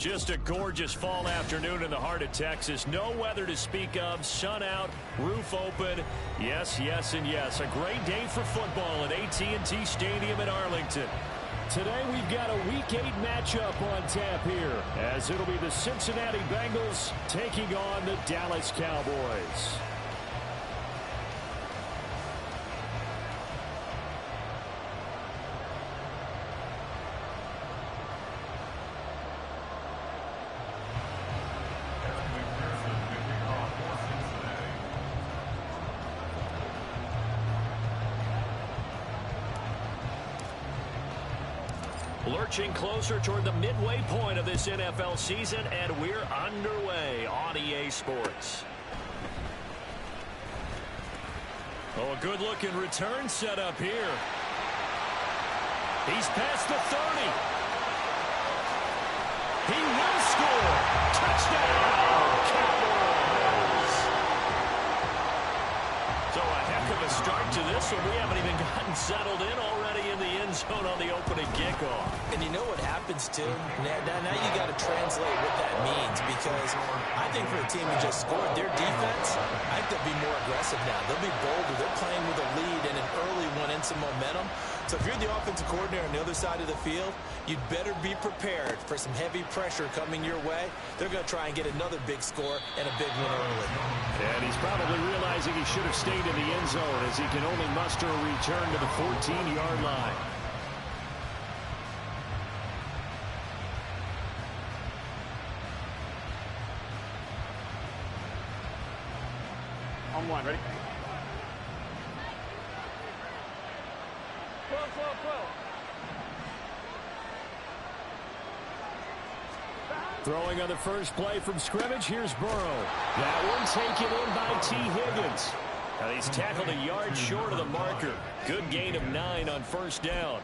Just a gorgeous fall afternoon in the heart of Texas. No weather to speak of. Sun out, roof open. Yes, yes, and yes. A great day for football at AT&T Stadium in Arlington. Today we've got a Week 8 matchup on tap here, as it'll be the Cincinnati Bengals taking on the Dallas Cowboys. Lurching closer toward the midway point of this NFL season, and we're underway on EA Sports. Oh, a good-looking return set up here. He's past the 30. He will score. Touchdown, Cowboys. So a heck of a start to this one. We haven't even gotten settled in already in the end zone on the opening kickoff. And you know what happens, too? Now you got to translate what that means, because I think for a team who just scored, their defense, I think they'll be more aggressive now. They'll be bolder. They're playing with a lead and an early one and some momentum. So if you're the offensive coordinator on the other side of the field, you'd better be prepared for some heavy pressure coming your way. They're going to try and get another big score and a big win early. And he's probably realizing he should have stayed in the end zone, as he can only muster a return to the 14-yard line. On one, ready? Throwing on the first play from scrimmage, here's Burrow. That one taken in by T. Higgins. And he's tackled a yard short of the marker. Good gain of 9 on first down.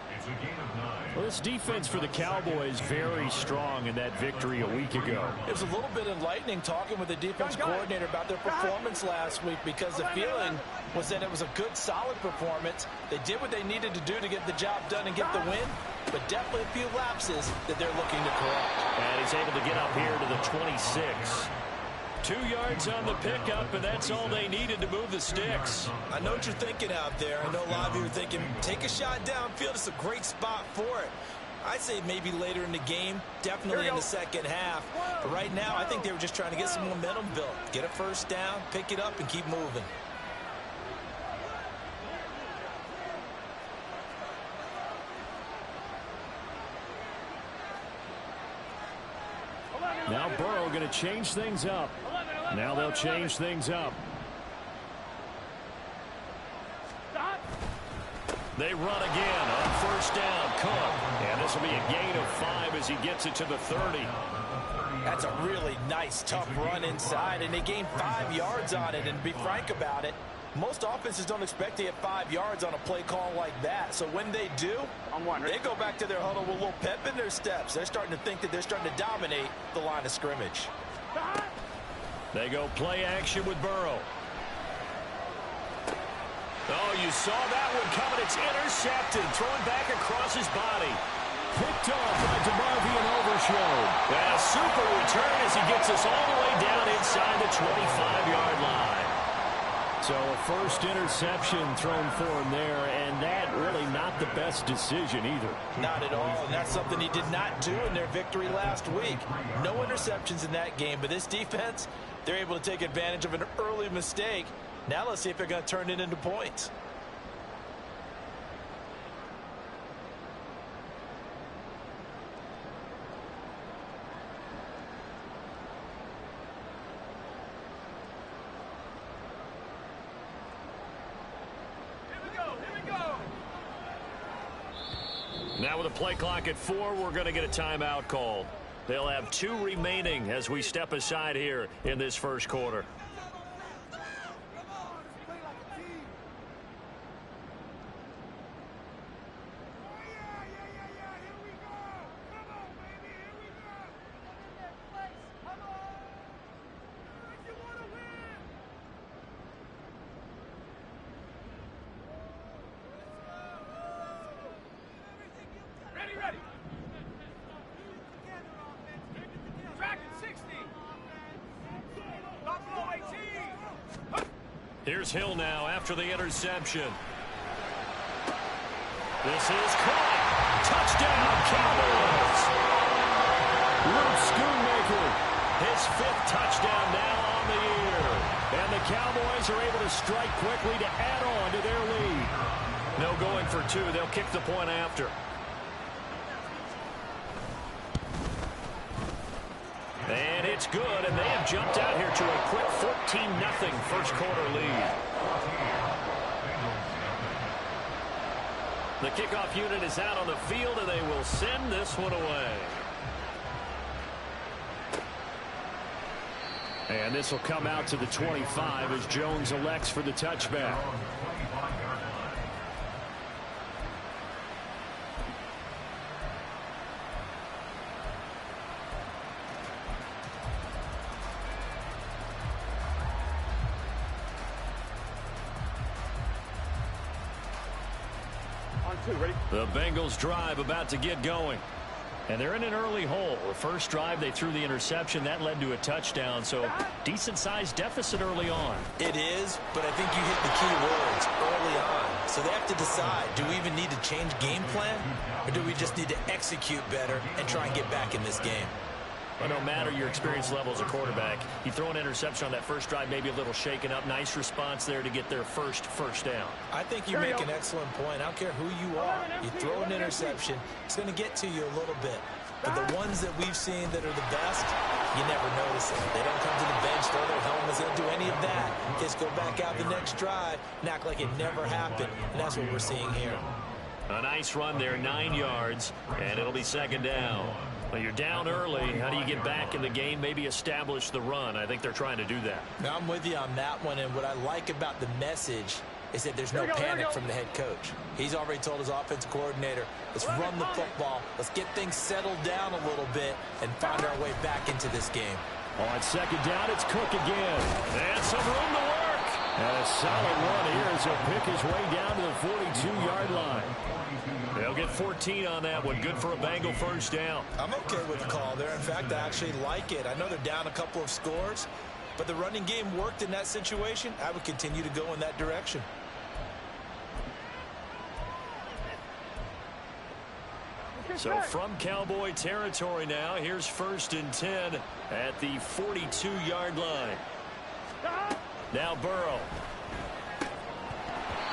Well, this defense for the Cowboys very strong in that victory a week ago. It was a little bit enlightening talking with the defense coordinator about their performance last week, because the feeling was that it was a good, solid performance. They did what they needed to do to get the job done and get the win, but definitely a few lapses that they're looking to correct. And he's able to get up here to the 26. 2 yards on the pickup, and that's all they needed to move the sticks. I know what you're thinking out there. I know a lot of you are thinking, take a shot downfield. It's a great spot for it. I'd say maybe later in the game, definitely in the second half. But right now, I think they were just trying to get some momentum built. Get a first down, pick it up, and keep moving. Now Burrow going to change things up. Now they'll change things up. They run again on first down. Cook. And this will be a gain of 5 as he gets it to the 30. That's a really nice, tough run inside, and they gained 5 yards on it. And to be frank about it, most offenses don't expect to get 5 yards on a play call like that. So when they do, they go back to their huddle with a little pep in their steps. They're starting to think that they're starting to dominate the line of scrimmage. They go play action with Burrow. Oh, you saw that one coming. It's intercepted. Thrown back across his body. Picked off by DeMarvion Overshown. And a super return as he gets us all the way down inside the 25-yard line. So a first interception thrown for him there, and that really not the best decision either. Not at all, and that's something he did not do in their victory last week. No interceptions in that game, but this defense, they're able to take advantage of an early mistake. Now let's see if they're going to turn it into points. Now with a play clock at 4, we're going to get a timeout called. They'll have 2 remaining as we step aside here in this first quarter. Here's Hill now after the interception. This is caught. Touchdown, Cowboys. Luke Schoonmaker, his 5th touchdown now on the year. And the Cowboys are able to strike quickly to add on to their lead. No going for 2. They'll kick the point after. And it's good, and they have jumped out here to a quick 14-0 first quarter lead. The kickoff unit is out on the field, and they will send this one away. And this will come out to the 25 as Jones elects for the touchback. The Bengals drive about to get going. And they're in an early hole. The first drive, they threw the interception. That led to a touchdown, so decent-sized deficit early on. It is, but I think you hit the key words early on. So they have to decide, do we even need to change game plan, or do we just need to execute better and try and get back in this game? Well, no matter your experience level as a quarterback, you throw an interception on that first drive, maybe a little shaken up. Nice response there to get their first down. I think you make an excellent point. I don't care who you are. You throw an interception, it's going to get to you a little bit. But the ones that we've seen that are the best, you never notice it. They don't come to the bench, throw their helmets, they don't do any of that. Just go back out the next drive and act like it never happened. And that's what we're seeing here. A nice run there, 9 yards, and it'll be second down. Well, you're down early. How do you get back in the game? Maybe establish the run. I think they're trying to do that. Now, I'm with you on that one, and what I like about the message is that there's no panic from the head coach. He's already told his offensive coordinator, let's run the football, let's get things settled down a little bit and find our way back into this game. On second down, it's Cook again. And some room to work. And a solid run here as he'll pick his way down to the 42-yard line. They'll get 14 on that one. Good for a Bengal first down. I'm okay with the call there. In fact, I actually like it. I know they're down a couple of scores, but the running game worked in that situation. I would continue to go in that direction. So from Cowboy territory now, here's 1st and 10 at the 42-yard line. Now Burrow.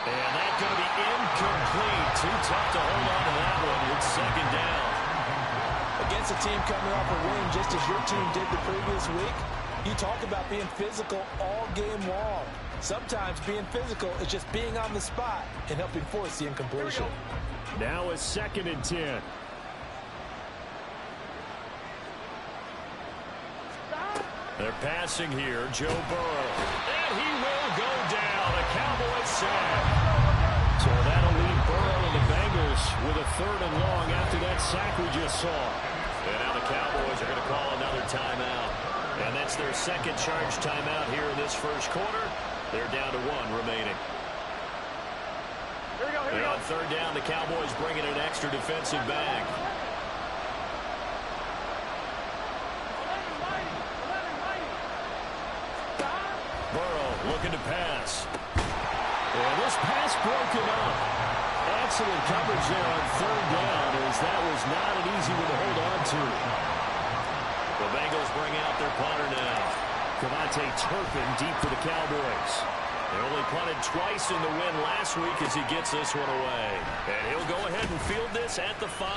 And that's going to be incomplete. Too tough to hold on to that one. It's second down. Against a team coming off a win just as your team did the previous week, you talk about being physical all game long. Sometimes being physical is just being on the spot and helping force the incompletion. Now it's 2nd and 10. They're passing here. Joe Burrow. And he will go down. A Cowboys sack. So that'll leave Burrow and the Bengals with a 3rd and long after that sack we just saw. And now the Cowboys are going to call another timeout. And that's their second charge timeout here in this first quarter. They're down to 1 remaining. Here we go, here we go. On 3rd down, the Cowboys bringing an extra defensive back. Looking to pass. And this pass broken up. Excellent coverage there on 3rd down, as that was not an easy one to hold on to. The Bengals bring out their punter now. Cavante Turpin deep for the Cowboys. They only punted twice in the win last week as he gets this one away. And he'll go ahead and field this at the 5.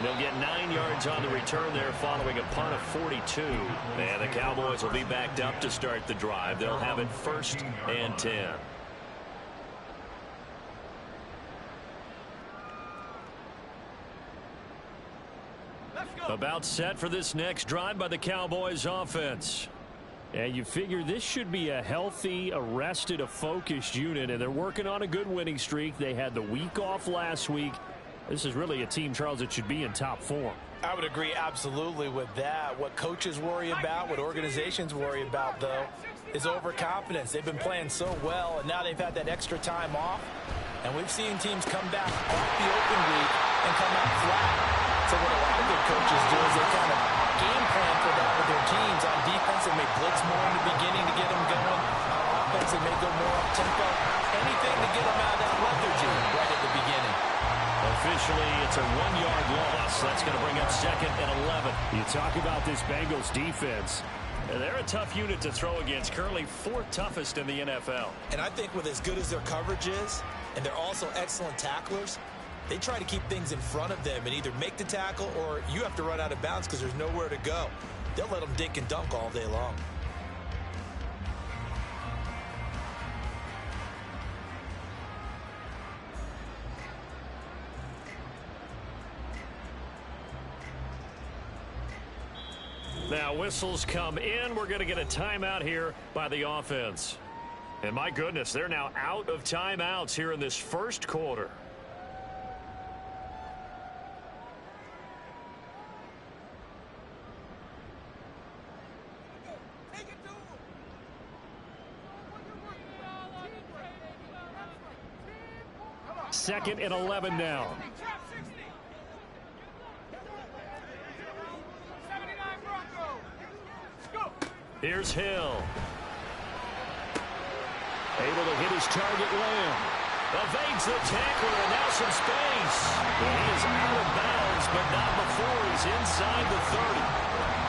They'll get 9 yards on the return there following a punt of 42. And the Cowboys will be backed up to start the drive. They'll have it 1st and 10. About set for this next drive by the Cowboys offense. And you figure this should be a healthy, a rested, a focused unit, and they're working on a good winning streak. They had the week off last week. This is really a team, Charles, that should be in top form. I would agree absolutely with that. What coaches worry about, what organizations worry about, though, is overconfidence. They've been playing so well, and now they've had that extra time off. And we've seen teams come back off the open week and come out flat. So what a lot of good coaches do is they kind of game plan for that with their teams on defense. They may blitz more in the beginning to get them going. offense. They may go more up-tempo. Anything to get them out of that lethargy right at the beginning. Officially, it's a 1-yard loss. That's going to bring up 2nd and 11. You talk about this Bengals defense. They're a tough unit to throw against, currently 4th toughest in the NFL. And I think with as good as their coverage is, and they're also excellent tacklers, they try to keep things in front of them and either make the tackle or you have to run out of bounds because there's nowhere to go. They'll let them dink and dunk all day long. Now whistles come in. We're going to get a timeout here by the offense. And my goodness, they're now out of timeouts here in this first quarter. Second and 11 now. Here's Hill. Able to hit his target, Lamb. Evades the tackler, and now some space. Well, he is out of bounds, but not before he's inside the 30.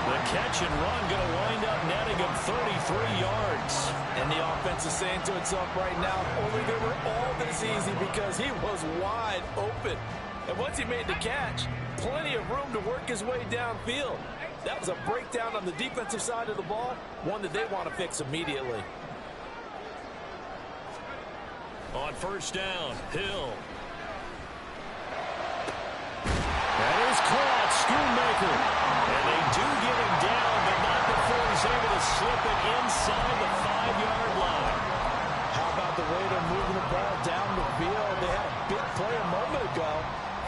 The catch and run going to wind up netting him 33 yards. And the offense is saying to itself right now, only they were all this easy because he was wide open. And once he made the catch, plenty of room to work his way downfield. That was a breakdown on the defensive side of the ball, one that they want to fix immediately. On first down, Hill. That is caught, Schoonmaker. And they do get him down, but not before he's able to slip it inside the 5-yard line. How about the way they're moving the ball down the field? They had a big play a moment ago.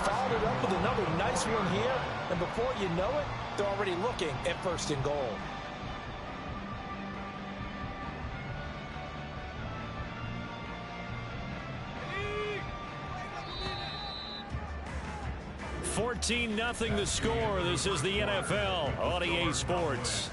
Followed it up with another nice one here. And before you know it, they're already looking at 1st and goal. $14-0 the score. This is the NFL on EA Sports.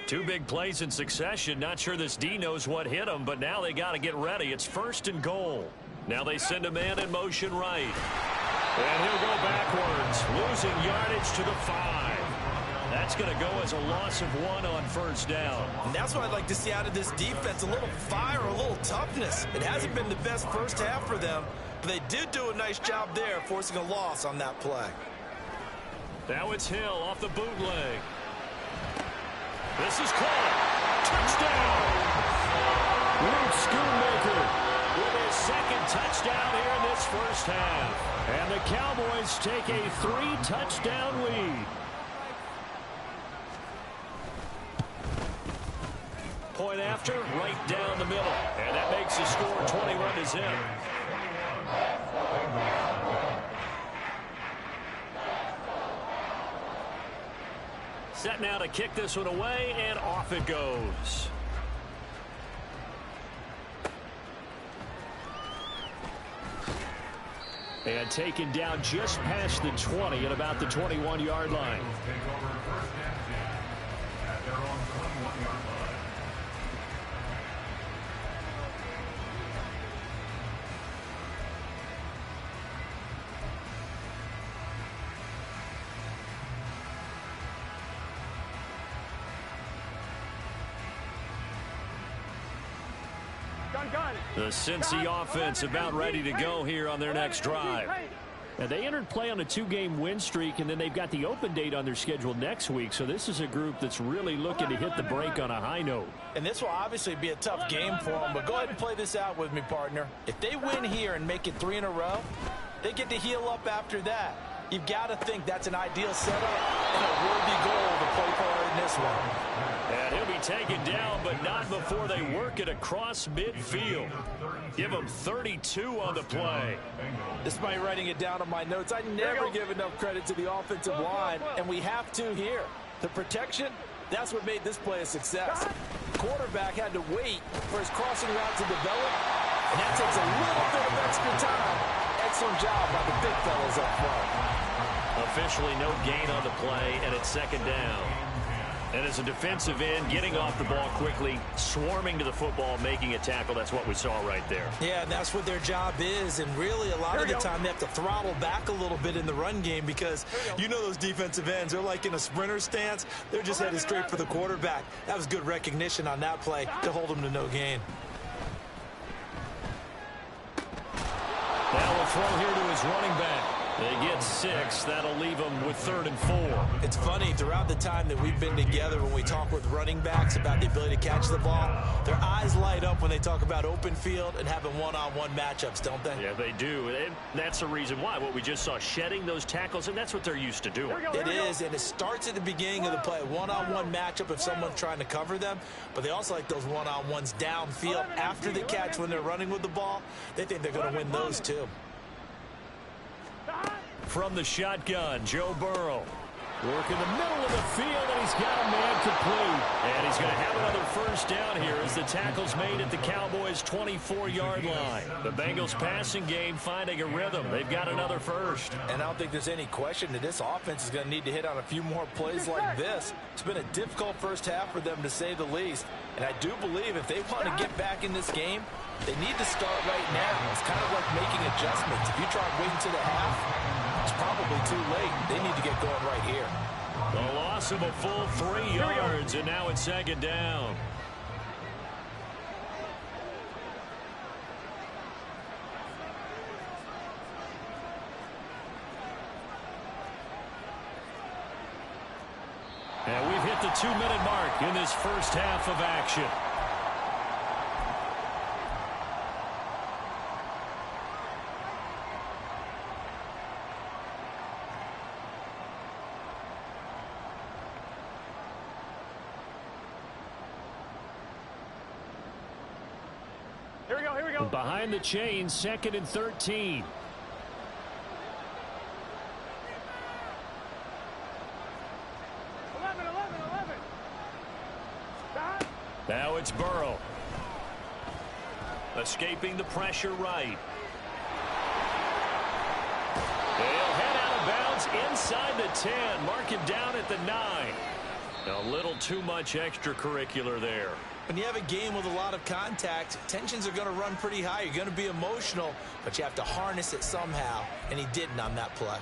Two big plays in succession. Not sure this D knows what hit him, but now they got to get ready. It's 1st and goal. Now they send a man in motion right. And he'll go backwards, losing yardage to the 5. That's going to go as a loss of 1 on first down. And that's what I'd like to see out of this defense, a little fire, a little toughness. It hasn't been the best first half for them, but they did do a nice job there, forcing a loss on that play. Now it's Hill off the bootleg. This is caught. Touchdown. Luke Schoonmaker with his 2nd touchdown here in this first half. And the Cowboys take a 3-touchdown lead. Point after, right down the middle. And that makes the score 21-0. Set now to kick this one away, and off it goes. And taken down just past the 20 at about the 21-yard line. The Cincy offense about ready to go here on their next drive. And they entered play on a 2-game win streak, and then they've got the open date on their schedule next week. So this is a group that's really looking to hit the break on a high note. And this will obviously be a tough game for them, but go ahead and play this out with me, partner. If they win here and make it 3 in a row, they get to heal up after that. You've got to think that's an ideal setup and a worthy goal to play for in this one. And he'll be taken down, but not before they work it across midfield. Give him 32 on the play. Despite writing it down on my notes, I never give enough credit to the offensive line, and we have to here. The protection, that's what made this play a success. Quarterback had to wait for his crossing route to develop, and that takes a little bit of extra time. Excellent job by the big fellas up front. Officially no gain on the play, and it's second down. And as a defensive end, getting off the ball quickly, swarming to the football, making a tackle, that's what we saw right there. Yeah, and that's what their job is. And really, a lot of the time, they have to throttle back a little bit in the run game because you know those defensive ends, they're like in a sprinter stance. They're just headed straight for the quarterback. That was good recognition on that play to hold them to no gain. Now we'll throw here to his running back. They get 6. That'll leave them with 3rd and 4. It's funny, throughout the time that we've been together, when we talk with running backs about the ability to catch the ball, their eyes light up when they talk about open field and having one-on-one matchups, don't they? Yeah, they do. And that's the reason why. What we just saw, shedding those tackles, and that's what they're used to doing. It is, and it starts at the beginning of the play. One-on-one matchup if someone's trying to cover them, but they also like those one-on-ones downfield after the catch when they're running with the ball. They think they're going to win those too. From the shotgun, Joe Burrow. Work in the middle of the field, and he's got a man complete. And he's going to have another first down here as the tackle's made at the Cowboys' 24-yard line. The Bengals passing game finding a rhythm. They've got another first. And I don't think there's any question that this offense is going to need to hit on a few more plays like this. It's been a difficult first half for them, to say the least. And I do believe if they want to get back in this game, they need to start right now. It's kind of like making adjustments. If you try waiting to the half, it's probably too late. They need to get going right here. The loss of a full 3 yards, and now it's second down. And we've hit the 2-minute mark in this first half of action. Here we go. Behind the chain, 2nd and 13. Now it's Burrow. Escaping the pressure right. They'll head out of bounds inside the 10. Mark him down at the 9. A little too much extracurricular there. When you have a game with a lot of contact, tensions are going to run pretty high. You're going to be emotional, but you have to harness it somehow, and he didn't on that play.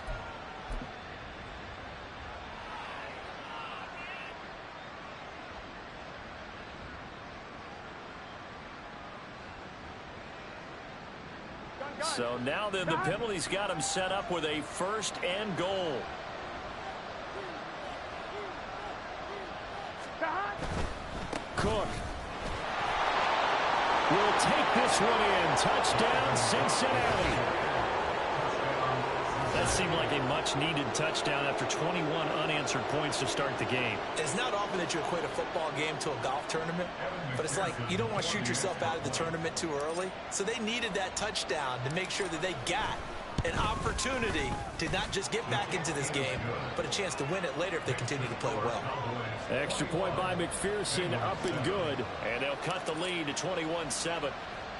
So now then the penalty's got him set up with a 1st and goal. Cook will take this one in. Touchdown, Cincinnati. That seemed like a much-needed touchdown after 21 unanswered points to start the game. It's not often that you equate a football game to a golf tournament, but it's like you don't want to shoot yourself out of the tournament too early. So they needed that touchdown to make sure that they got an opportunity to not just get back into this game, but a chance to win it later if they continue to play well. Extra point by McPherson, up and good. And they'll cut the lead to 21-7.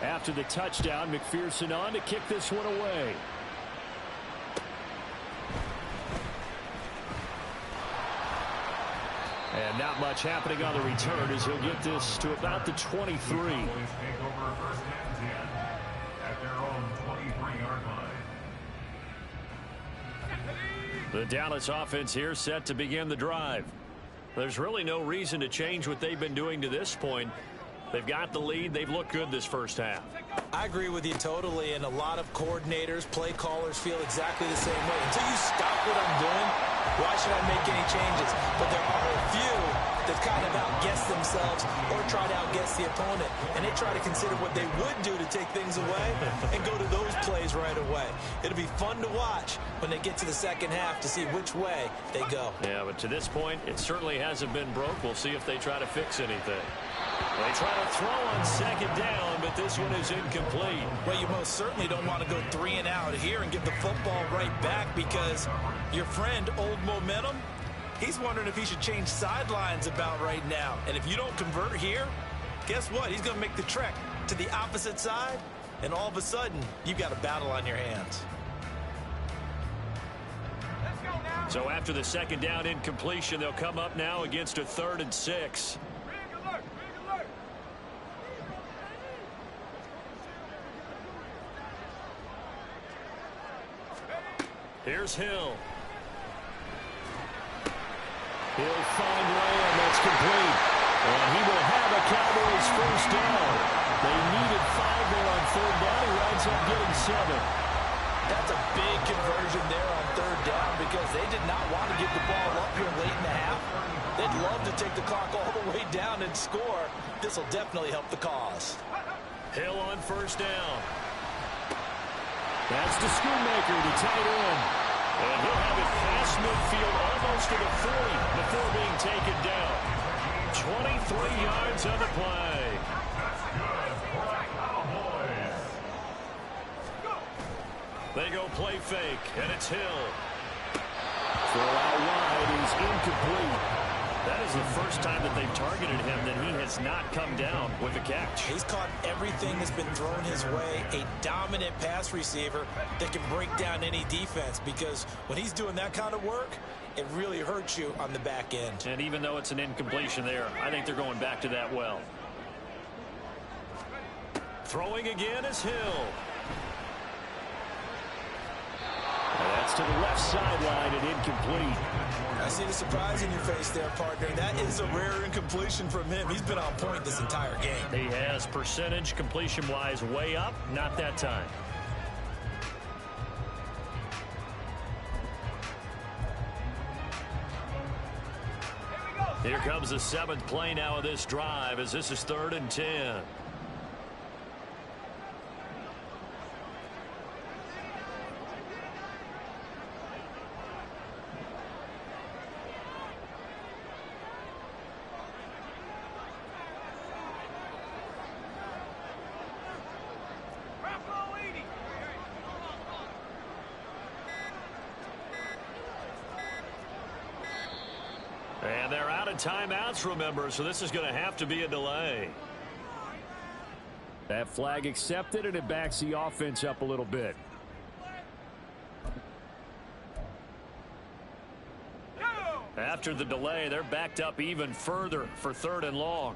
After the touchdown, McPherson on to kick this one away. And not much happening on the return as he'll get this to about the 23. The Dallas offense here set to begin the drive. There's really no reason to change what they've been doing to this point. They've got the lead. They've looked good this first half. I agree with you totally, and a lot of coordinators, play callers feel exactly the same way. Until you stop what I'm doing, why should I make any changes? But there are a few that kind of outguess themselves or try to outguess the opponent, and they try to consider what they would do to take things away and go to those plays right away. It'll be fun to watch when they get to the second half to see which way they go. Yeah, but to this point, it certainly hasn't been broke. We'll see if they try to fix anything. They try to throw on second down, but this one is incomplete. Well, you most certainly don't want to go 3 and out here and give the football right back, because your friend, Old Momentum, he's wondering if he should change sidelines about right now. And if you don't convert here, guess what? He's going to make the trek to the opposite side, and all of a sudden, you've got a battle on your hands. So after the second down incompletion, they'll come up now against a 3rd and 6. Here's Hill. He'll find Lamb. That's complete. And he will have a Cowboys first down. They needed 5 there on 3rd down. He winds up getting 7. That's a big conversion there on 3rd down, because they did not want to give the ball up here late in the half. They'd love to take the clock all the way down and score. This will definitely help the cause. Hill on 1st down. That's to Schoonmaker, the tight end. And he'll have it past midfield, almost to the 40 before being taken down. 23 yards on the play. They go play fake, and it's Hill. Throw out wide is incomplete. That is the first time that they've targeted him that he has not come down with a catch. He's caught everything that's been thrown his way. A dominant pass receiver that can break down any defense, because when he's doing that kind of work, it really hurts you on the back end. And even though it's an incompletion there, I think they're going back to that well. Throwing again is Hill. And that's to the left sideline and incomplete. I see the surprise in your face there, partner. That is a rare incompletion from him. He's been on point this entire game. He has percentage completion-wise way up, not that time. Here comes the 7th play now of this drive, as this is 3rd and 10. And they're out of timeouts, remember, so this is going to have to be a delay. That flag accepted, and it backs the offense up a little bit. After the delay, they're backed up even further for 3rd and long.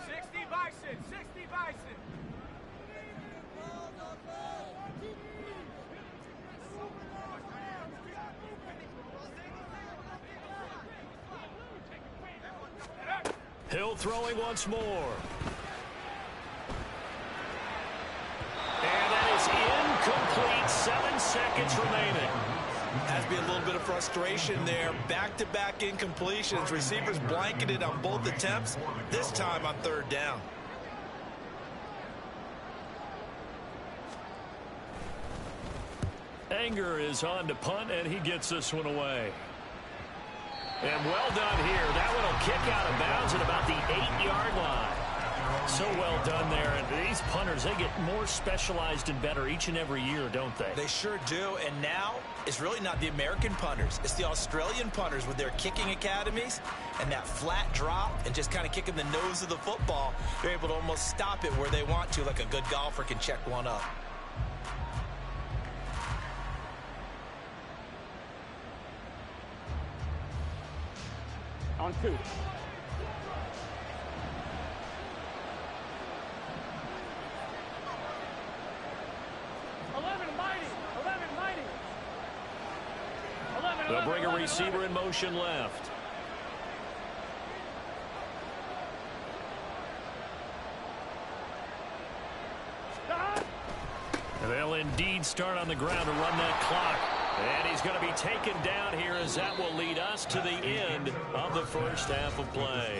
60 Bison, 60 Bison. Hill throwing once more. And that is incomplete. 7 seconds remaining. Has to be a little bit of frustration there. Back-to-back incompletions. Receivers blanketed on both attempts, this time on 3rd down. Anger is on to punt, and he gets this one away. And well done here. That one will kick out of bounds at about the 8-yard line. So well done there. And these punters, they get more specialized and better each and every year, don't they? They sure do. And now it's really not the American punters. It's the Australian punters with their kicking academies and that flat drop and just kind of kicking the nose of the football. They're able to almost stop it where they want to, like a good golfer can check one up. On 2. They'll bring a receiver in motion left. They'll indeed start on the ground to run that clock. And he's going to be taken down here as that will lead us to the end of the first half of play.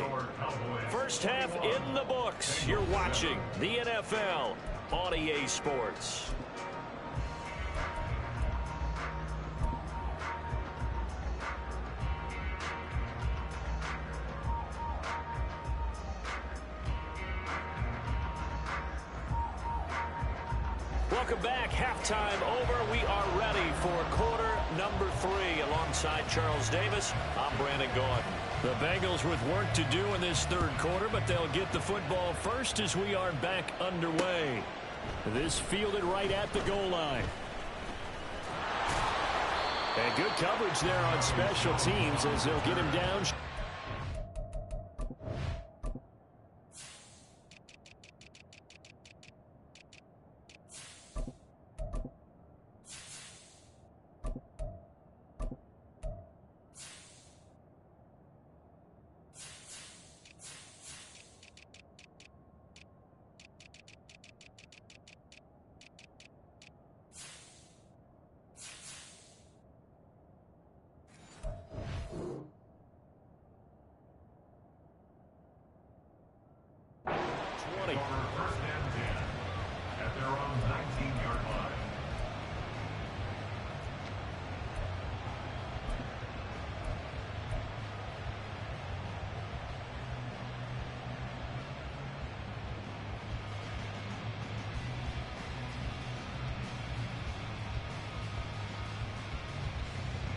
First half in the books. You're watching the NFL on EA Sports. Welcome back. Halftime over. We are ready for quarter number 3. Alongside Charles Davis, I'm Brandon Gordon. The Bengals with work to do in this third quarter, but they'll get the football first as we are back underway. This fielded right at the goal line. And good coverage there on special teams as they'll get him down.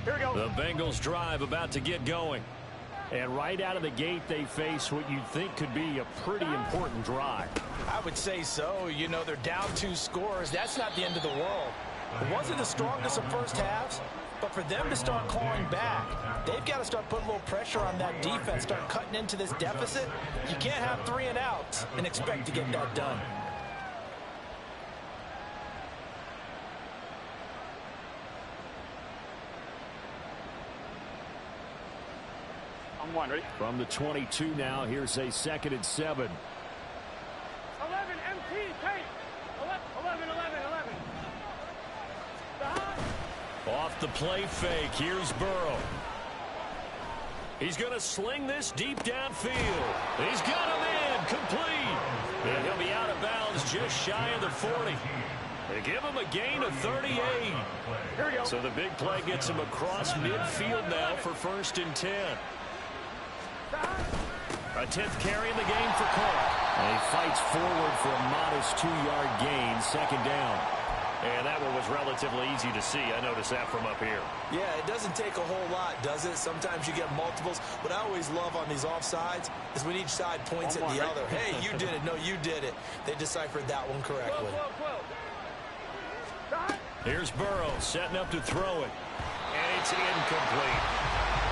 Here we go. The Bengals drive about to get going. And right out of the gate, they face what you'd think could be a pretty important drive. I would say so. You know, they're down 2 scores. That's not the end of the world. It wasn't the strongest of first halves, but for them to start clawing back, they've got to start putting a little pressure on that defense, start cutting into this deficit. You can't have 3 and outs and expect to get that done. I'm one, ready? From the 22 now, here's a 2nd and 7. 11, MT, tape. 11. Off the play fake, here's Burrow. He's going to sling this deep downfield. He's got him in, complete. And he'll be out of bounds just shy of the 40. They give him a gain of 38. Here we go. So the big play gets him across midfield now for 1st and 10. A 10th carry in the game for Cook. And he fights forward for a modest 2-yard gain, 2nd down. And that one was relatively easy to see. I noticed that from up here. Yeah, it doesn't take a whole lot, does it? Sometimes you get multiples. What I always love on these offsides is when each side points at the other. Hey, you did it. No, you did it. They deciphered that one correctly. Here's Burrow setting up to throw it. And it's incomplete.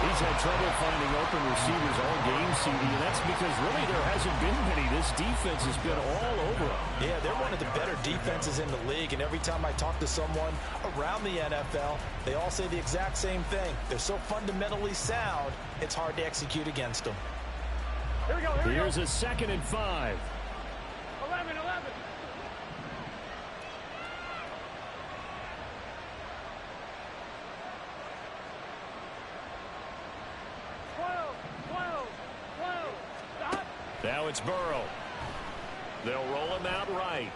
He's had trouble finding open receivers all game, CD, and that's because really there hasn't been many. This defense has been all over them. Yeah, they're one of the better defenses in the league, and every time I talk to someone around the NFL, they all say the exact same thing. They're so fundamentally sound, it's hard to execute against them. Here we go. Here's a 2nd and 5. 11. 12. Stop. Now it's Burrow. They'll roll him out right.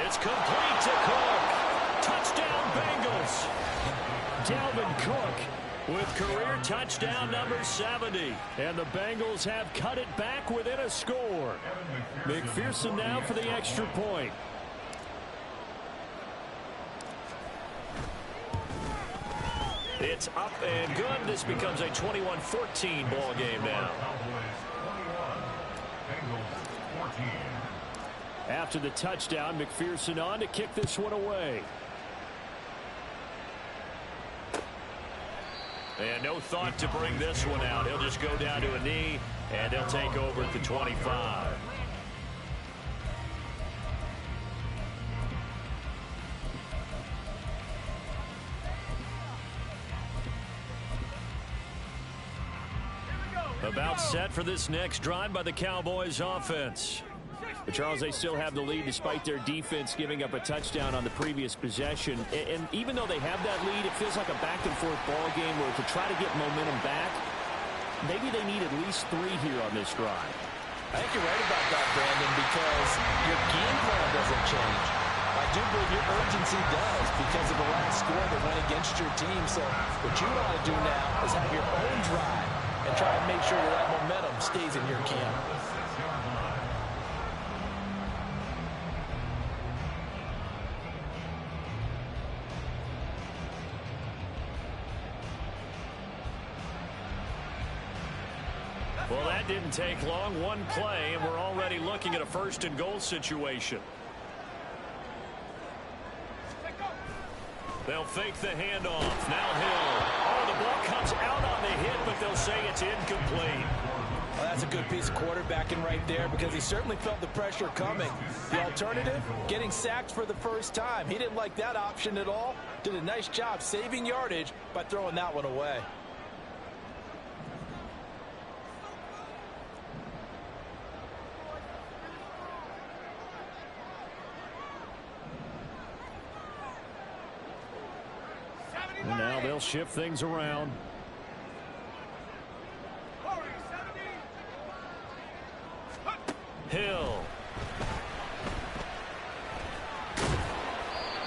It's complete to Cook. Touchdown Bengals. Dalvin Cook with career touchdown number 70. And the Bengals have cut it back within a score. McPherson now for the extra point. It's up and good. This becomes a 21-14 ball game now. After the touchdown, McPherson on to kick this one away. And no thought to bring this one out. He'll just go down to a knee, and he'll take over at the 25. About set for this next drive by the Cowboys offense. 60. But Charles, they still have the lead despite their defense giving up a touchdown on the previous possession. And even though they have that lead, it feels like a back-and-forth ball game where to try to get momentum back, maybe they need at least 3 here on this drive. I think you're right about that, Brandon, because your game plan doesn't change. I do believe your urgency does because of the last score that went against your team. So what you want to do now is have your own drive and try and make sure that momentum stays in your camp. Well, that didn't take long. One play, and we're already looking at a first-and-goal situation. They'll fake the handoff. Now Hill. Oh, the ball comes out on the hit, but they'll say it's incomplete. Well, that's a good piece of quarterbacking right there because he certainly felt the pressure coming. The alternative, getting sacked for the first time. He didn't like that option at all. Did a nice job saving yardage by throwing that one away. And now they'll shift things around. Hill.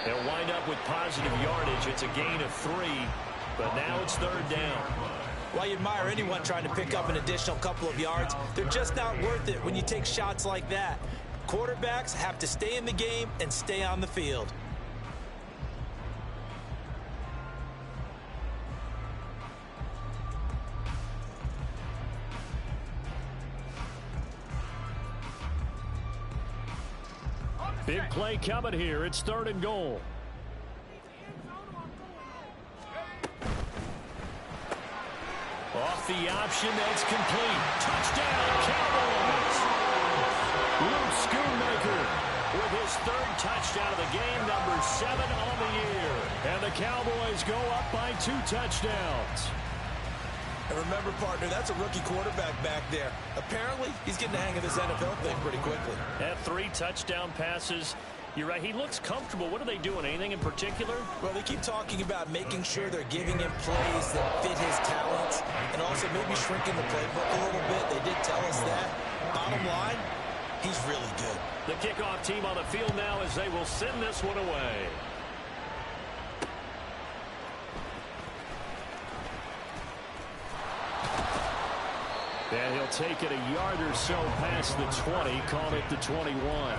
They'll wind up with positive yardage. It's a gain of 3, but now it's 3rd down. While you admire anyone trying to pick up an additional couple of yards, they're just not worth it when you take shots like that. Quarterbacks have to stay in the game and stay on the field. Big play coming here. It's 3rd and goal. Off the option. That's complete. Touchdown, Cowboys. Luke Schoonmaker with his 3rd touchdown of the game, number 7 on the year. And the Cowboys go up by 2 touchdowns. And remember, partner, that's a rookie quarterback back there. Apparently, he's getting the hang of this NFL thing pretty quickly. Had 3 touchdown passes. You're right. He looks comfortable. What are they doing? Anything in particular? Well, they keep talking about making sure they're giving him plays that fit his talents and also maybe shrinking the playbook a little bit. They did tell us that. Bottom line, he's really good. The kickoff team on the field now as they will send this one away. And he'll take it a yard or so past the 20, call it the 21.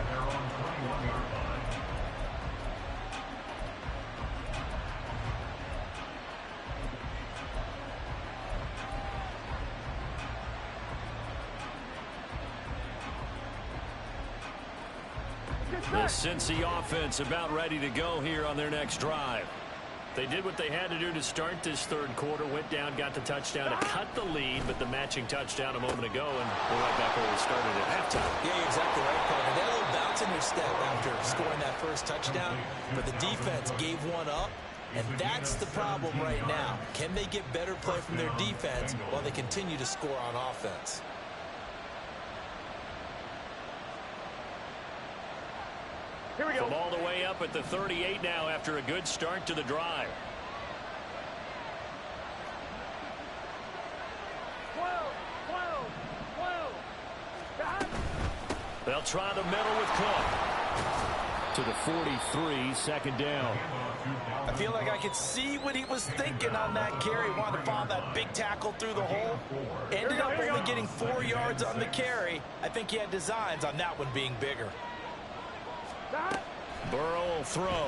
The Cincy offense about ready to go here on their next drive. They did what they had to do to start this 3rd quarter, went down, got the touchdown to cut the lead, but the matching touchdown a moment ago, and we're right back where we started at halftime. Yeah, you're exactly right, partner. They had a little bounce in their step after scoring that first touchdown, but the defense gave one up, and that's the problem right now. Can they get better play from their defense while they continue to score on offense? Here we go. From all the way up at the 38 now after a good start to the drive. 12. They'll try the middle with Cook. To the 43, 2nd down. I feel like I could see what he was thinking on that carry. Wanted to follow that big tackle through the hole. Ended up only getting 4 yards on the carry. I think he had designs on that one being bigger. Burrow will throw.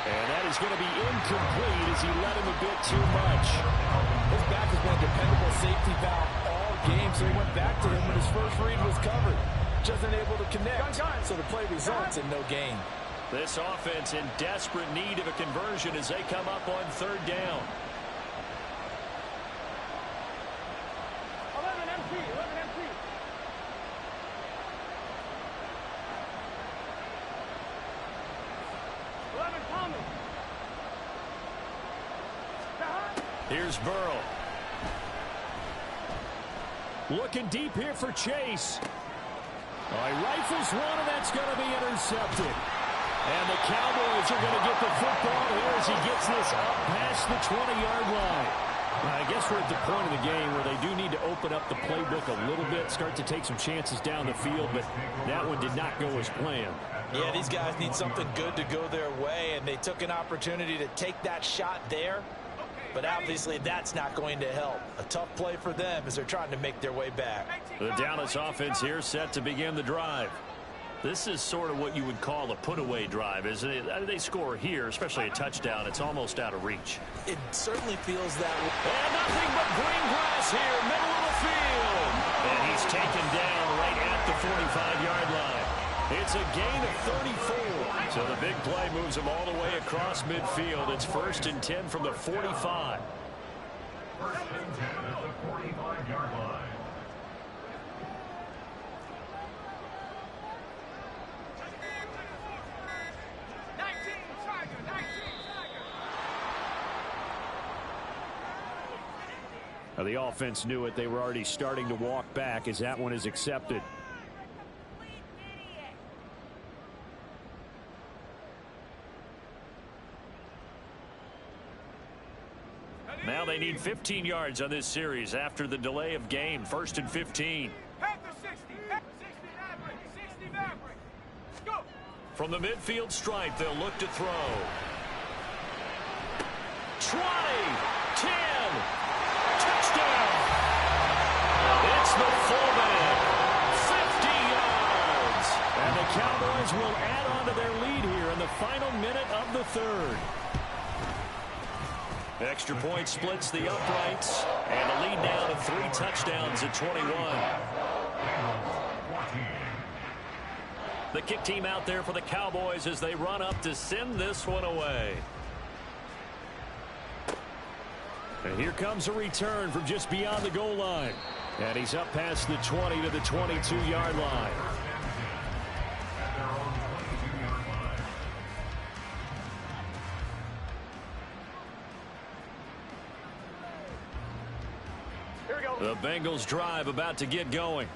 And that is going to be incomplete as he let him a bit too much. His back has been a dependable safety valve all game, so he went back to him when his first read was covered. Just unable to connect, so the play results in no gain. This offense in desperate need of a conversion as they come up on 3rd down. 11 MT. 11 MT. Here's Burrow. Looking deep here for Chase. He rifles one, and that's going to be intercepted. And the Cowboys are going to get the football here as he gets this up past the 20-yard line. I guess we're at the point of the game where they do need to open up the playbook a little bit, start to take some chances down the field, but that one did not go as planned. Yeah, these guys need something good to go their way, and they took an opportunity to take that shot there, but obviously that's not going to help. A tough play for them as they're trying to make their way back. The Dallas offense here set to begin the drive. This is sort of what you would call a put-away drive, isn't it? They score here, especially a touchdown. It's almost out of reach. It certainly feels that way. And nothing but green grass here, middle of the field. And he's taken down right at the 45-yard line. It's a gain of 34. So the big play moves him all the way across midfield. It's 1st and 10 from the 45. 1st and 10 at the 45-yard line. Now the offense knew it. They were already starting to walk back as that one is accepted. Now they need 15 yards on this series after the delay of game. 1st and 15. From the midfield stripe, they'll look to throw. 20, 10, touchdown. It's the fullback, 50 yards. And the Cowboys will add on to their lead here in the final minute of the 3rd. Extra point splits the uprights, and the lead now to 3 touchdowns at 21. The kick team out there for the Cowboys as they run up to send this one away. And here comes a return from just beyond the goal line. And he's up past the 20 to the 22-yard line. The Bengals drive about to get going.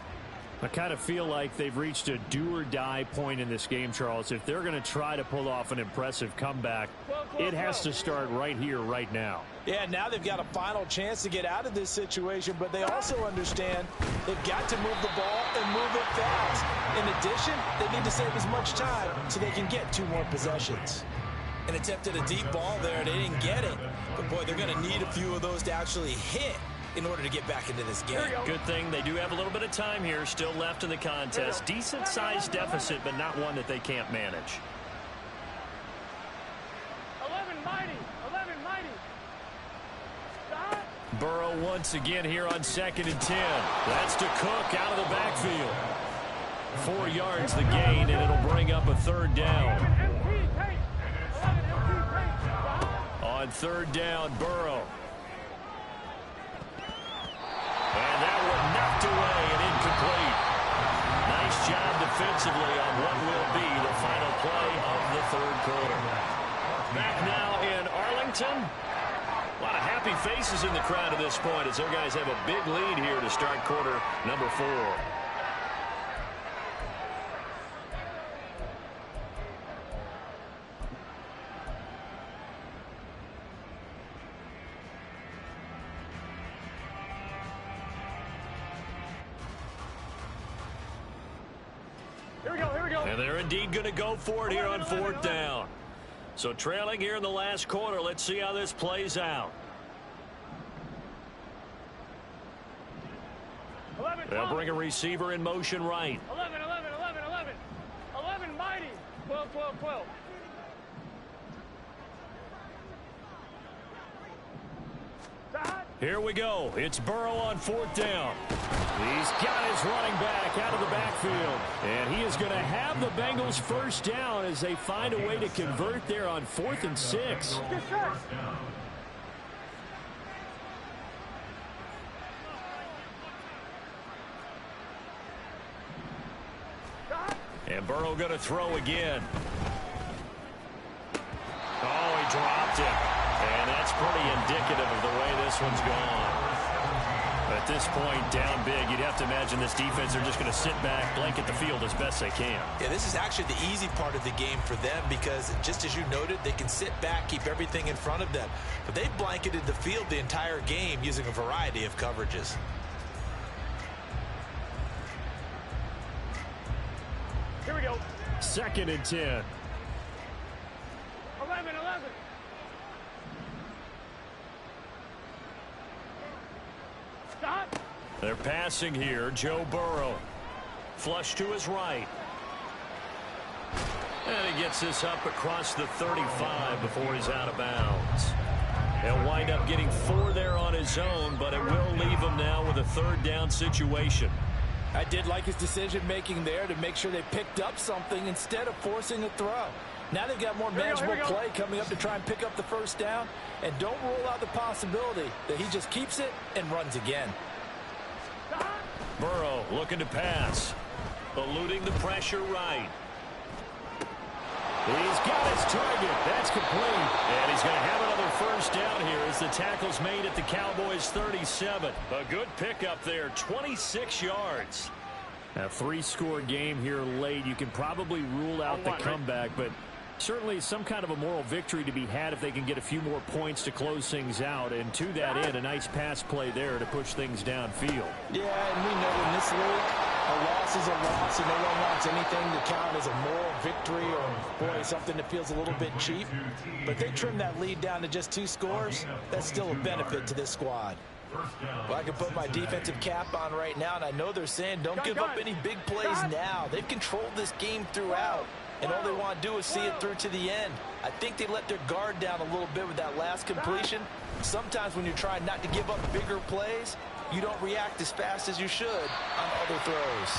I kind of feel like they've reached a do-or-die point in this game, Charles. If they're going to try to pull off an impressive comeback, it has to start right here, right now. Yeah, now they've got a final chance to get out of this situation, but they also understand they've got to move the ball and move it fast. In addition, they need to save as much time so they can get 2 more possessions. An attempt at a deep ball there, they didn't get it. But, boy, they're going to need a few of those to actually hit in order to get back into this game. Good thing they do have a little bit of time here still left in the contest. Decent-sized deficit, but not one that they can't manage. 11 mighty. Burrow once again here on 2nd and 10. That's to Cook out of the backfield. 4 yards the gain, and it'll bring up a 3rd down. On 3rd down, Burrow. And that one knocked away and incomplete. Nice job defensively on what will be the final play of the 3rd quarter. Back now in Arlington. A lot of happy faces in the crowd at this point as their guys have a big lead here to start quarter number 4. And they're indeed going to go for it here on 4th down. So trailing here in the last quarter. Let's see how this plays out. They'll bring a receiver in motion right. 11 mighty. 12. Here we go. It's Burrow on 4th down. He's got his running back out of the backfield. And he is going to have the Bengals 1st down as they find a way to convert there on 4th and 6. And Burrow going to throw again. Oh, he dropped it. And that's pretty indicative of the way this one's gone. A At this point, down big, you'd have to imagine this defense are just going to sit back, blanket the field as best they can. Yeah, this is actually the easy part of the game for them because, just as you noted, they can sit back, keep everything in front of them. But they've blanketed the field the entire game using a variety of coverages. Here we go. 2nd and 10. 11. Stop. They're passing here. Joe Burrow. Flush to his right. And he gets this up across the 35 before he's out of bounds. He'll wind up getting 4 there on his own, but it will leave him now with a 3rd down situation. I did like his decision-making there to make sure they picked up something instead of forcing a throw. Now they've got more manageable play coming up to try and pick up the 1st down. And don't rule out the possibility that he just keeps it and runs again. Burrow looking to pass. Eluding the pressure right. He's got his target. That's complete. And he's going to have another 1st down here as the tackle's made at the Cowboys' 37. A good pickup there, 26 yards. A 3-score game here late. You can probably rule out the comeback, but certainly some kind of a moral victory to be had if they can get a few more points to close things out. And to that end, a nice pass play there to push things downfield. Yeah, and we know in this league, a loss is a loss, and no one wants anything to count as a moral victory or, boy, something that feels a little bit cheap. But they trim that lead down to just 2 scores. That's still a benefit to this squad. Well, I can put my defensive cap on right now, and I know they're saying don't give up any big plays now. They've controlled this game throughout, and all they want to do is see it through to the end. I think they let their guard down a little bit with that last completion. Sometimes when you're trying not to give up bigger plays, you don't react as fast as you should on other throws.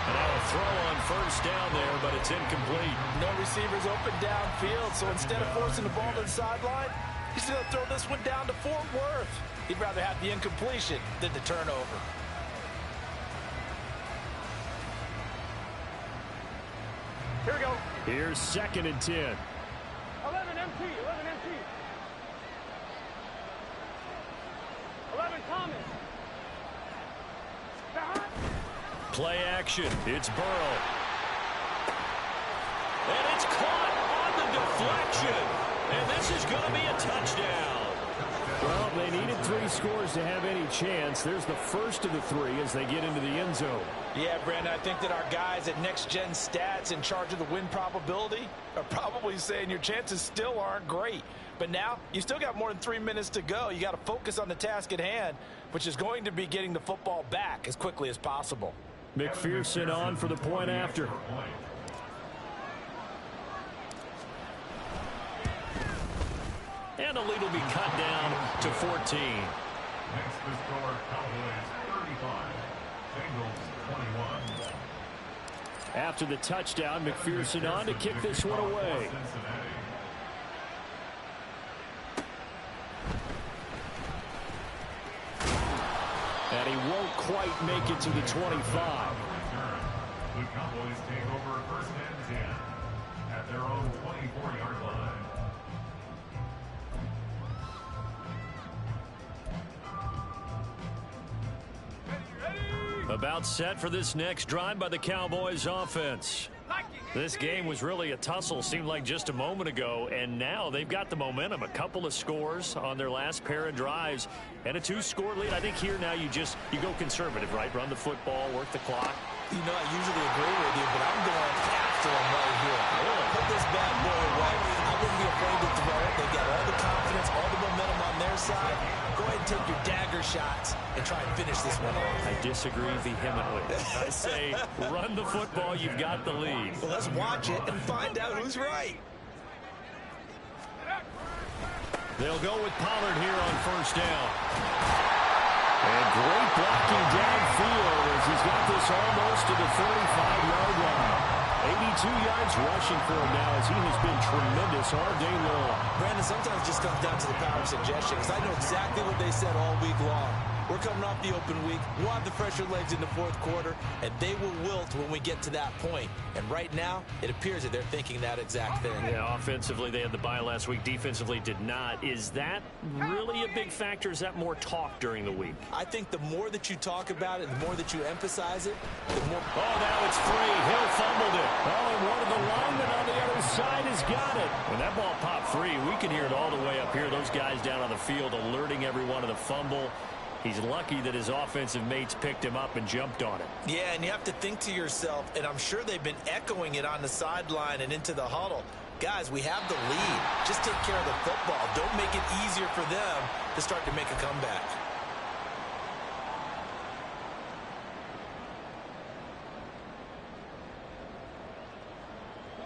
And now a throw on 1st down there, but it's incomplete. No receivers open downfield, so instead of forcing the ball to the sideline, he's going to throw this one down to Fort Worth. He'd rather have the incompletion than the turnover. Here we go. Here's 2nd and 10. 11 MT. 11 MT. 11 Thomas. Play action. It's Burrow. And it's caught on the deflection. And this is going to be a touchdown. Well, they needed 3 scores to have any chance. There's the first of the 3 as they get into the end zone. Yeah, Brandon, I think that our guys at Next Gen Stats in charge of the win probability are probably saying your chances still aren't great. But now you still got more than 3 minutes to go. You got to focus on the task at hand, which is going to be getting the football back as quickly as possible. McPherson on for the point after. And the lead will be cut down to 14. Next to score, Cowboys 35, Bengals 21. After the touchdown, McPherson on to kick this one away. And he won't quite make it to the 25. The Cowboys take over 1st and 10 at their own 24-yard line. About set for this next drive by the Cowboys offense. This game was really a tussle, seemed like just a moment ago, and now they've got the momentum. A couple of scores on their last pair of drives and a 2-score lead. I think here now you go conservative, right? Run the football, work the clock. You know, I usually agree with you, but I'm going after them right here. Put this bad boy away. I wouldn't be afraid to throw it. They've got all the confidence, all the momentum on their side. Go ahead and take your dagger shots and try and finish this one off. I disagree vehemently. I say run the football. You've got the lead. Well, let's watch it and find out who's right. They'll go with Pollard here on 1st down. And great blocking downfield as he's got this almost to the 35-yard line. 82 yards rushing for him now as he has been tremendous all day long. Brandon, sometimes it just comes down to the power of suggestion because I know exactly what they said all week long. We're coming off the open week. We'll have the fresher legs in the fourth quarter, and they will wilt when we get to that point. And right now, it appears that they're thinking that exact thing. Yeah, offensively, they had the bye last week. Defensively, did not. Is that really a big factor? Is that more talk during the week? I think the more that you talk about it, the more that you emphasize it, the more... Oh, now it's free. Hill fumbled it. Oh, and one of the linemen on the other side has got it. When that ball popped free, we can hear it all the way up here. Those guys down on the field alerting everyone of the fumble. He's lucky that his offensive mates picked him up and jumped on it. Yeah, and you have to think to yourself, and I'm sure they've been echoing it on the sideline and into the huddle. Guys, we have the lead. Just take care of the football. Don't make it easier for them to start to make a comeback.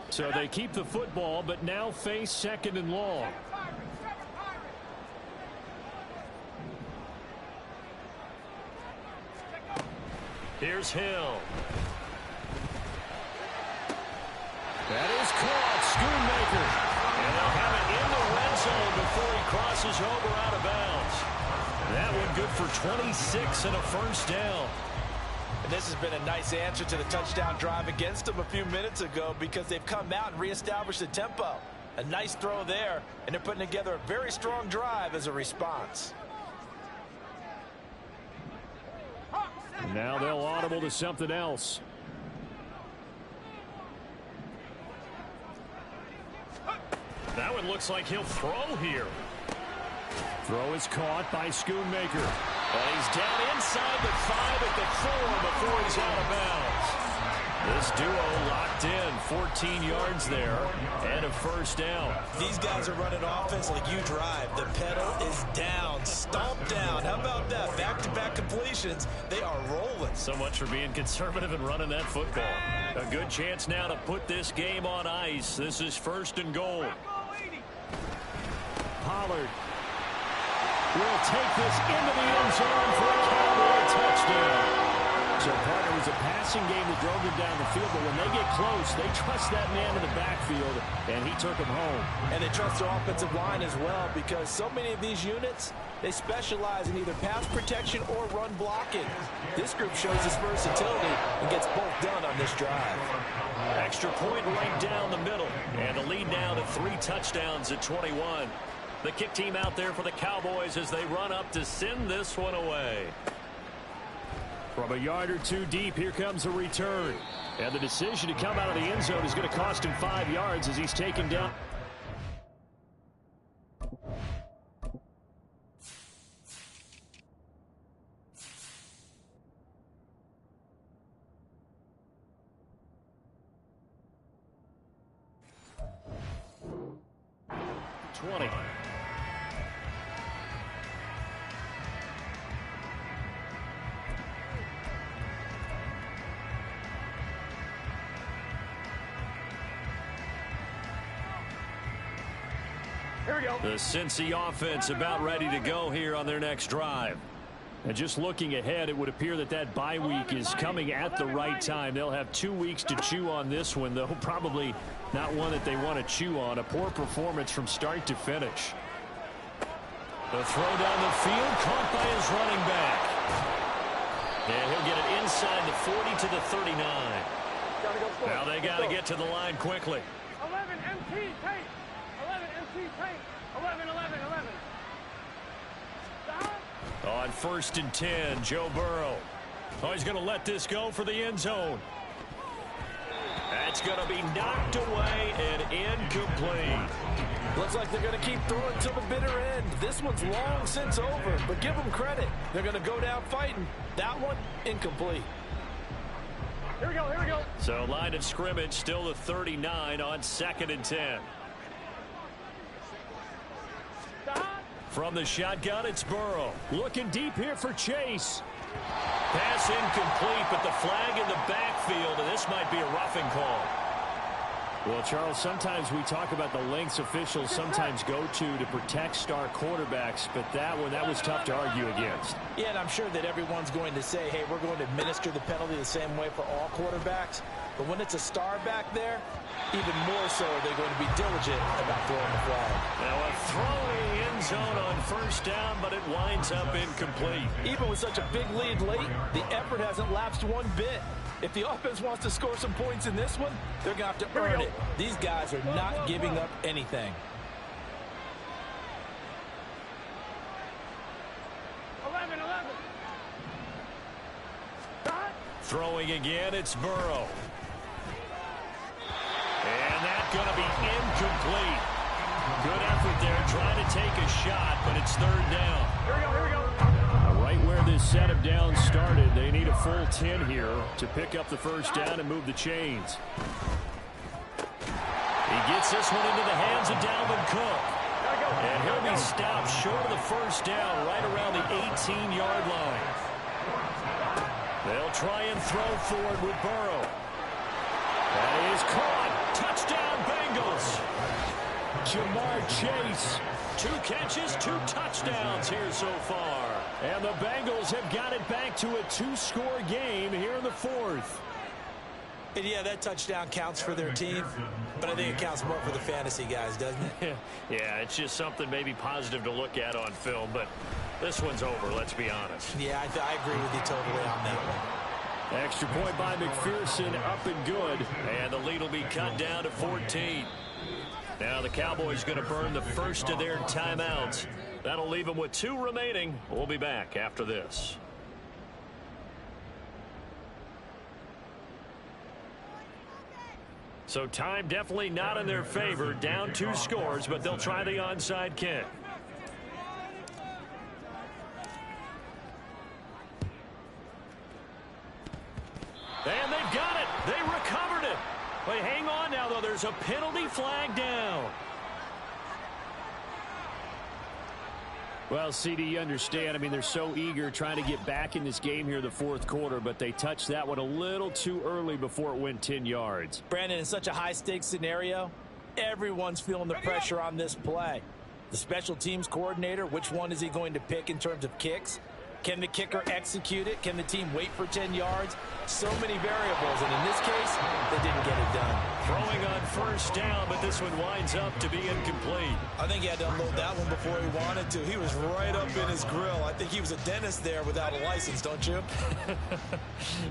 So they keep the football, but now face second and long. Here's Hill. That is caught. Schoonmaker. And they'll have it in the red zone before he crosses over out of bounds. That one good for 26 and a first down. And this has been a nice answer to the touchdown drive against them a few minutes ago because they've come out and reestablished the tempo. A nice throw there, and they're putting together a very strong drive as a response. Now they'll audible to something else. That one looks like he'll throw here. Throw is caught by Schoonmaker. And he's down inside the 5 at the 4 before he's out of bounds. This duo locked in, 14 yards there, and a first down. These guys are running offense like you drive. The pedal is down, stomp down. How about that? Back-to-back completions. They are rolling. So much for being conservative and running that football. A good chance now to put this game on ice. This is first and goal. Pollard will take this into the end zone for a Cowboy touchdown. So, partner, it was a passing game that drove them down the field, but when they get close, they trust that man in the backfield, and he took them home. And they trust their offensive line as well because so many of these units, they specialize in either pass protection or run blocking. This group shows its versatility and gets both done on this drive. Extra point right down the middle, and the lead now to 3 touchdowns at 21. The kick team out there for the Cowboys as they run up to send this one away. From a yard or two deep, here comes a return. And the decision to come out of the end zone is going to cost him 5 yards as he's taken down. The Cincy offense about ready to go here on their next drive. And just looking ahead, it would appear that that bye week is coming at the right time. They'll have 2 weeks to chew on this one, though probably not one that they want to chew on. A poor performance from start to finish. The throw down the field caught by his running back. And he'll get it inside the 40 to the 39. Now they got to get to the line quickly. 11 MT tape. 11 MT tape. 11, 11, 11. On 1st and 10, Joe Burrow. Oh, he's going to let this go for the end zone. That's going to be knocked away and incomplete. Looks like they're going to keep throwing to the bitter end. This one's long since over, but give them credit. They're going to go down fighting. That one, incomplete. Here we go, here we go. So line of scrimmage still the 39 on 2nd and 10. From the shotgun, it's Burrow. Looking deep here for Chase. Pass incomplete, but the flag in the backfield, and this might be a roughing call. Well, Charles, sometimes we talk about the lengths officials sometimes go to protect star quarterbacks, but that was tough to argue against. Yeah, and I'm sure that everyone's going to say, hey, we're going to administer the penalty the same way for all quarterbacks. But when it's a star back there, even more so are they going to be diligent about throwing the flag. Now a throw in the end zone on first down, but it winds up incomplete. Even with such a big lead late, the effort hasn't lapsed one bit. If the offense wants to score some points in this one, they're going to have to earn it. These guys are not giving up anything. 11. Throwing again, it's Burrow. And that's going to be incomplete. Good effort there, trying to take a shot, but it's third down. Here we go. Right where this set of downs started, they need a full 10 here to pick up the first down and move the chains. He gets this one into the hands of Dalvin Cook. And he'll be stopped short of the first down right around the 18-yard line. They'll try and throw forward with Burrow. That is caught. Touchdown, Bengals. Jamar Chase. 2 catches, 2 touchdowns here so far. And the Bengals have got it back to a 2-score game here in the fourth. And yeah, that touchdown counts for their team, but I think it counts more for the fantasy guys, doesn't it? Yeah, it's just something maybe positive to look at on film, but this one's over, let's be honest. Yeah, I agree with you totally on that one. Extra point by McPherson, up and good. And the lead will be cut down to 14. Now the Cowboys going to burn the first of their timeouts. That'll leave them with 2 remaining. We'll be back after this. So time definitely not in their favor. Down 2 scores, but they'll try the onside kick. And they've got it. They recovered it. Wait, hang on now, though. There's a penalty flag down. Well, CD, you understand. I mean, they're so eager trying to get back in this game here in the fourth quarter, but they touched that one a little too early before it went 10 yards. Brandon, in such a high-stakes scenario, everyone's feeling the pressure on this play. The special teams coordinator, which one is he going to pick in terms of kicks? Can the kicker execute it? Can the team wait for 10 yards? So many variables, and in this case, they didn't get it done. Throwing on first down, but this one winds up to be incomplete. I think he had to unload that one before he wanted to. He was right up in his grill. I think he was a dentist there without a license, don't you?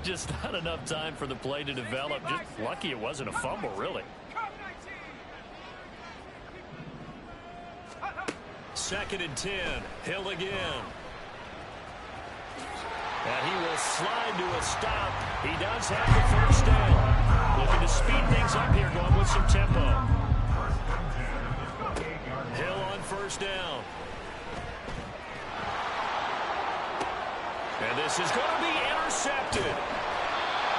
Just not enough time for the play to develop. Just lucky it wasn't a fumble, really. 2nd and 10. Hill again. And he will slide to a stop. He does have the first down. Looking to speed things up here, going with some tempo. Hill on first down. And this is going to be intercepted.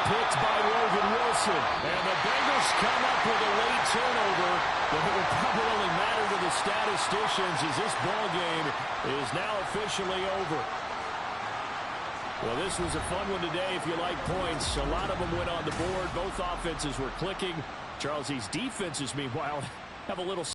Picked by Logan Wilson. And the Bengals come up with a late turnover, but it will probably only matter to the statisticians as this ball game is now officially over. Well, this was a fun one today if you like points. A lot of them went on the board. Both offenses were clicking. Charles, these defenses, meanwhile, have a little